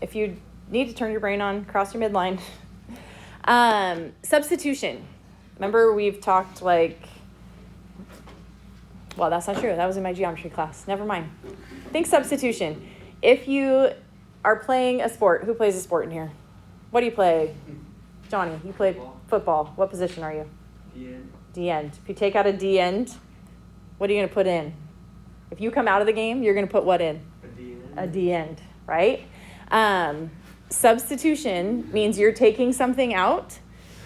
If you need to turn your brain on, cross your midline. Substitution. Remember we've talked like, well, that's not true. That was in my geometry class. Never mind. Think substitution. If you are playing a sport, who plays a sport in here? What do you play? Johnny, you play football. What position are you? D-end. D-end. If you take out a D-end, what are you going to put in? If you come out of the game, you're going to put what in? A D-end. A D-end, right? Substitution means you're taking something out,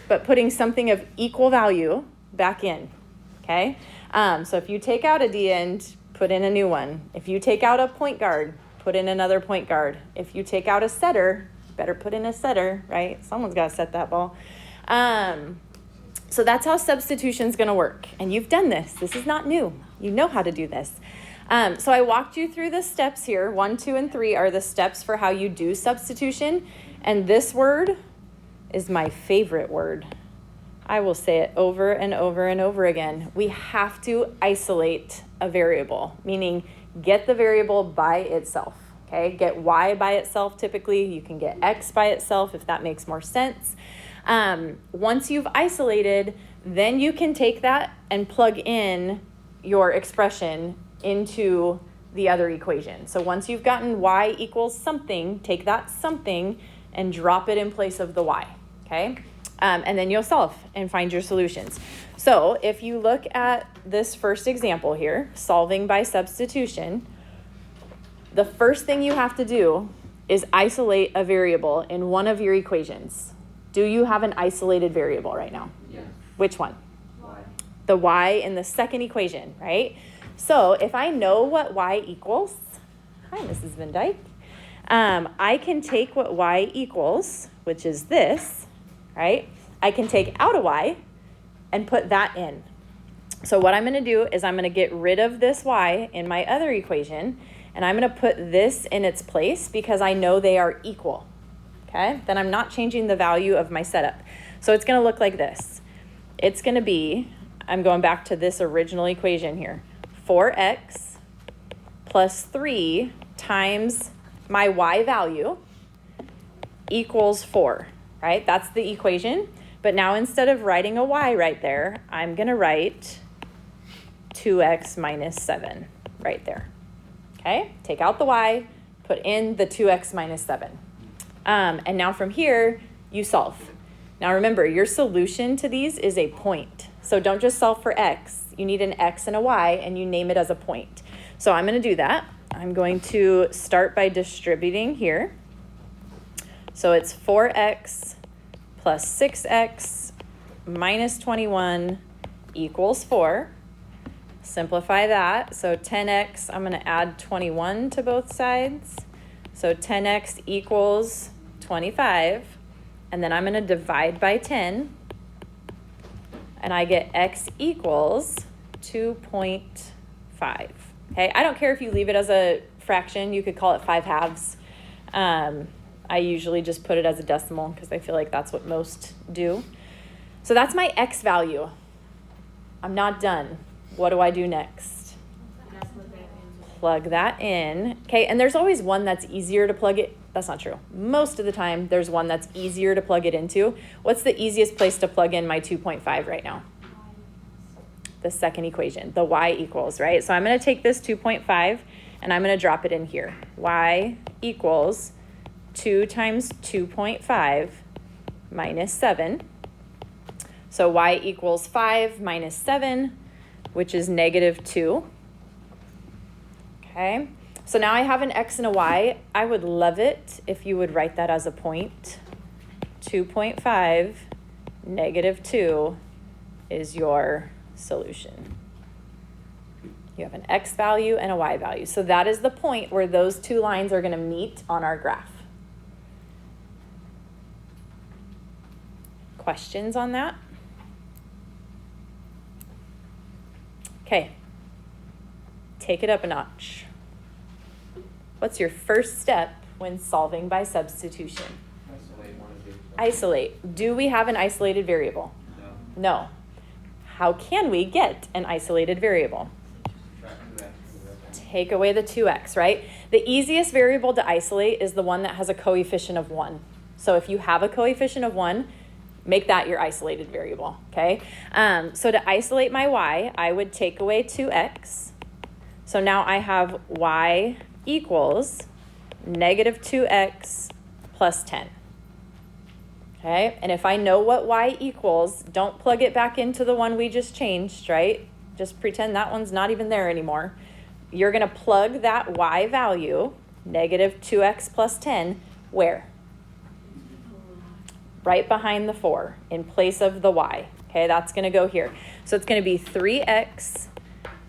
but putting something of equal value back in, okay? So if you take out a D-end, put in a new one. If you take out a point guard, put in another point guard. If you take out a setter, better put in a setter, right? Someone's got to set that ball. So that's how substitution's going to work. And you've done this. This is not new. You know how to do this. So I walked you through the steps here. 1, 2, and 3 are the steps for how you do substitution. And this word is my favorite word. I will say it over and over and over again. We have to isolate a variable, meaning get the variable by itself. Okay, get y by itself typically. You can get x by itself if that makes more sense. Once you've isolated, then you can take that and plug in your expression into the other equation. So once you've gotten y equals something, take that something and drop it in place of the y, okay? And then you'll solve and find your solutions. So if you look at this first example here, solving by substitution, the first thing you have to do is isolate a variable in one of your equations. Do you have an isolated variable right now? Yeah. Which one? Y. The y in the second equation, right? So if I know what y equals, hi, Mrs. Van Dyke, I can take what y equals, which is this, right? I can take out a y and put that in. So what I'm going to do is I'm going to get rid of this y in my other equation, and I'm going to put this in its place because I know they are equal, okay? Then I'm not changing the value of my setup. So it's going to look like this. It's going to be, I'm going back to this original equation here, 4x plus 3 times my y value equals 4, right? That's the equation. But now instead of writing a y right there, I'm going to write 2x minus 7 right there. Okay? Take out the y, put in the 2x minus 7. And now from here, you solve. Now remember, your solution to these is a point. So don't just solve for x. You need an x and a y, and you name it as a point. So I'm going to do that. I'm going to start by distributing here. So it's 4x plus 6x minus 21 equals 4. Simplify that. So 10x, I'm going to add 21 to both sides. So 10x equals 25. And then I'm going to divide by 10. And I get x equals 2.5. Okay, I don't care if you leave it as a fraction. You could call it 5 halves. I usually just put it as a decimal because I feel like that's what most do. So that's my x value. I'm not done. What do I do next? Plug that in. Okay, and there's always one that's easier to plug it. That's not true. Most of the time, there's one that's easier to plug it into. What's the easiest place to plug in my 2.5 right now? The second equation, the y equals, right? So I'm going to take this 2.5 and I'm going to drop it in here. Y equals 2 times 2.5 minus 7. So y equals 5 minus 7, which is negative 2. Okay, so now I have an x and a y. I would love it if you would write that as a point. 2.5 negative 2 is your solution. You have an x value and a y value. So that is the point where those two lines are going to meet on our graph. Questions on that? Okay. Take it up a notch. What's your first step when solving by substitution? Isolate one of the. Isolate. Do we have an isolated variable? No. No. How can we get an isolated variable? take away the 2x, right? The easiest variable to isolate is the one that has a coefficient of 1. So if you have a coefficient of 1, make that your isolated variable, okay? So to isolate my y, I would take away 2x. So now I have y equals negative 2x plus 10. Okay, and if I know what y equals, don't plug it back into the one we just changed, right? Just pretend that one's not even there anymore. You're going to plug that y value, negative 2x plus 10, where? Right behind the 4, in place of the y. Okay, that's going to go here. So it's going to be 3x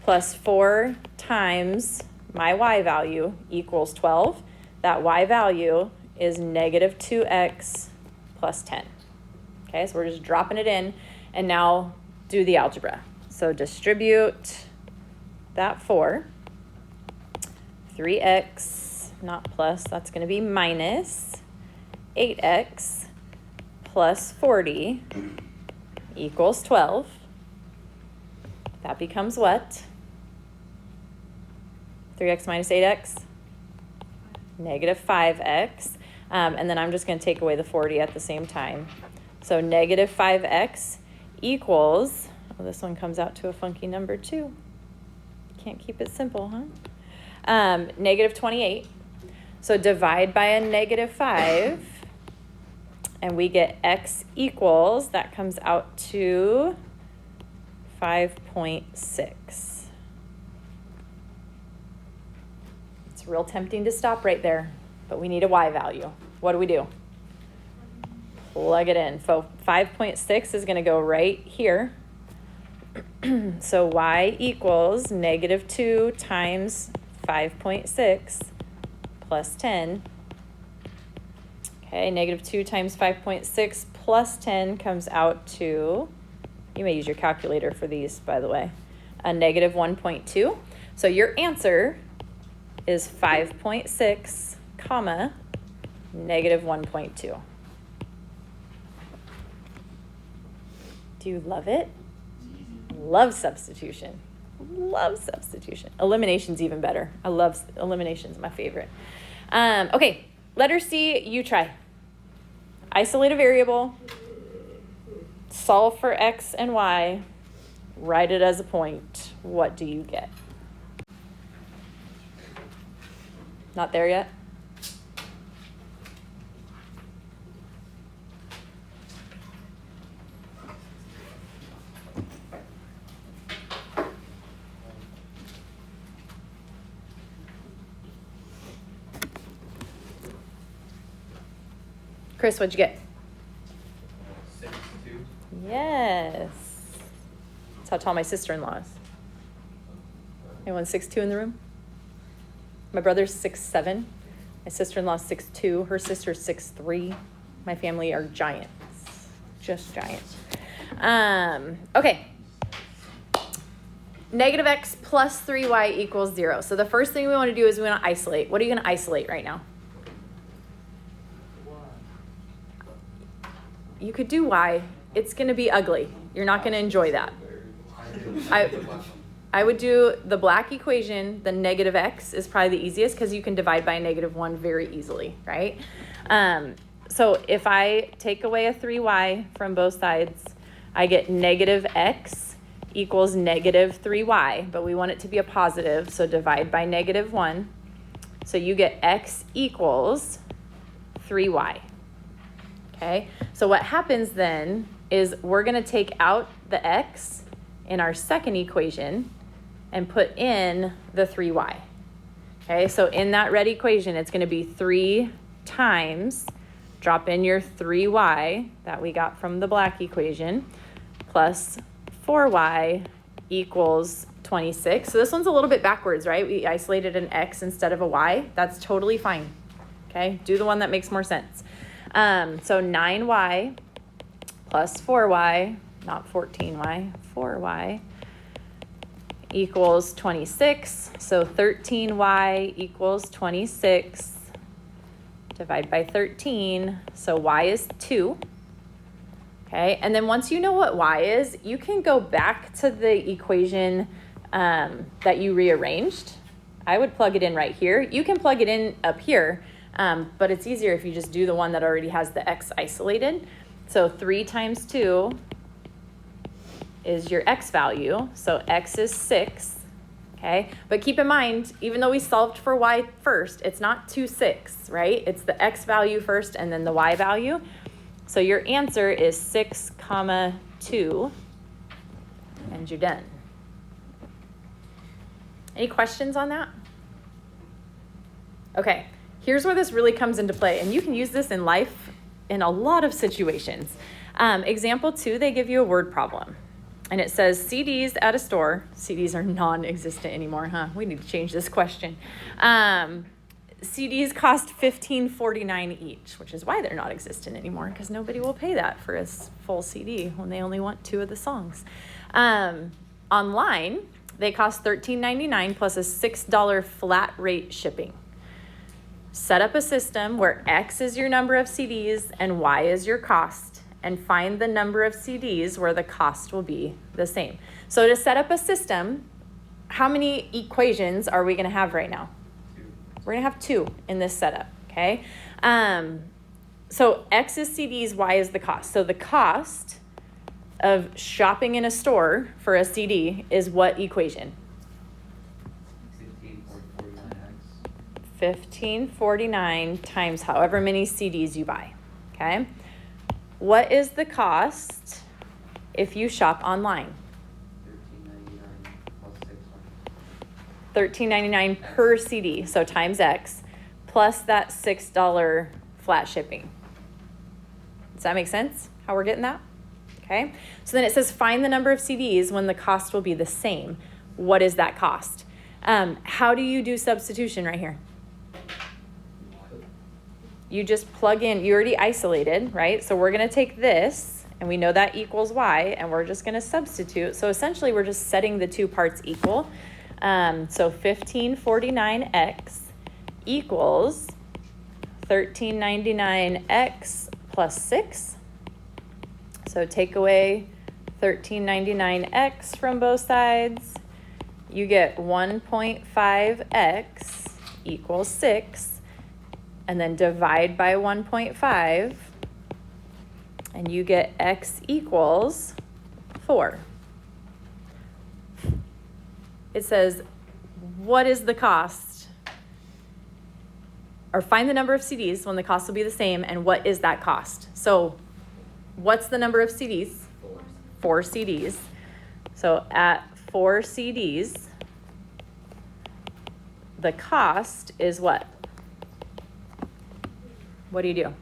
plus 4 times my y value equals 12. That y value is negative 2x plus 10. Okay, so we're just dropping it in, and now do the algebra. So distribute that 4. 3x, not plus, that's going to be minus 8x plus 40 equals 12. That becomes what? 3x minus 8x? Negative 5x. And then I'm just going to take away the 40 at the same time. So negative 5x equals, well, this one comes out to a funky number too. Can't keep it simple, huh? Negative 28. So divide by a negative 5, and we get x equals, that comes out to 5.6. It's real tempting to stop right there, but we need a y value. What do? Plug it in. So 5.6 is going to go right here. So y equals negative 2 times 5.6 plus 10. Okay, negative 2 times 5.6 plus 10 comes out to, you may use your calculator for these, by the way, a negative 1.2. So your answer is 5.6, comma, negative 1.2. Do you love it? Love substitution. Love substitution. Elimination's even better. I love elimination's my favorite. Okay, letter C, you try. Isolate a variable, solve for x and y, write it as a point. What do you get? Not there yet? Chris, what'd you get? 6'2". Yes. That's how tall my sister-in-law is. Anyone 6'2" in the room? My brother's 6'7". My sister-in-law's 6'2". Her sister's 6'3". My family are giants. Just giants. Okay. Negative x plus 3y equals 0. So the first thing we want to do is we want to isolate. What are you going to isolate right now? You could do y. It's going to be ugly. You're not going to enjoy that. I would do the black equation. The negative x is probably the easiest because you can divide by a negative 1 very easily, right? So if I take away a 3y from both sides, I get negative x equals negative 3y, but we want it to be a positive, so divide by negative 1. So you get x equals 3y. Okay, so what happens then is we're going to take out the x in our second equation and put in the 3y. Okay, so in that red equation, it's going to be 3 times, drop in your 3y that we got from the black equation, plus 4y equals 26. So this one's a little bit backwards, right? We isolated an x instead of a y. That's totally fine. Okay, do the one that makes more sense. So 9y plus 4y, not 14y, 4y equals 26. So 13y equals 26. Divide by 13. So y is 2. Okay, and then once you know what y is, you can go back to the equation that you rearranged. I would plug it in right here. You can plug it in up here, but it's easier if you just do the one that already has the x isolated. So 3 times 2 is your x value. So x is 6, okay? But keep in mind, even though we solved for y first, it's not 2, 6, right? It's the x value first and then the y value. So your answer is 6, 2, and you're done. Any questions on that? Okay, here's where this really comes into play, and you can use this in life in a lot of situations. Example 2, they give you a word problem. And it says CDs at a store. CDs are non-existent anymore, huh? We need to change this question. CDs cost $15.49 each, which is why they're not existent anymore, because nobody will pay that for a full CD when they only want 2 of the songs. Online, they cost $13.99 plus a $6 flat rate shipping. Set up a system where X is your number of CDs and Y is your cost, and find the number of CDs where the cost will be the same. So to set up a system, how many equations are we going to have right now? 2. We're going to have 2 in this setup, okay? So X is CDs, Y is the cost. So the cost of shopping in a store for a CD is what equation? 1549 times however many CDs you buy, okay? What is the cost if you shop online? $13.99 per CD, so times X, plus that $6 flat shipping. Does that make sense, how we're getting that? Okay, so then it says find the number of CDs when the cost will be the same. What is that cost? How do you do substitution right here? You just plug in, you already isolated, right? So we're going to take this, and we know that equals y, and we're just going to substitute. So essentially, we're just setting the 2 parts equal. So 1549x equals 1399x plus 6. So take away 1399x from both sides. You get 1.5x equals 6. And then divide by 1.5, and you get x equals 4. It says, what is the cost? Or find the number of CDs when the cost will be the same, and what is that cost? So what's the number of CDs? 4 CDs. So at 4 CDs, the cost is what? What do you do?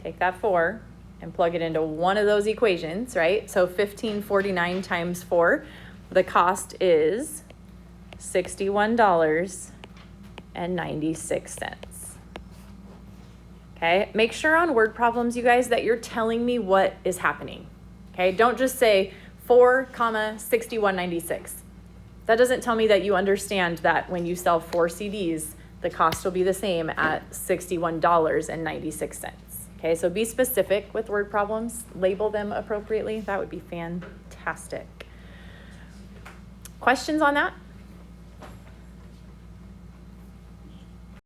Take that 4 and plug it into one of those equations, right? So 1549 times 4, the cost is $61.96. Okay, make sure on word problems, you guys, that you're telling me what is happening. Okay, don't just say 4, 61.96. That doesn't tell me that you understand that when you sell 4 CDs, the cost will be the same at $61.96. Okay, so be specific with word problems, label them appropriately. That would be fantastic. Questions on that?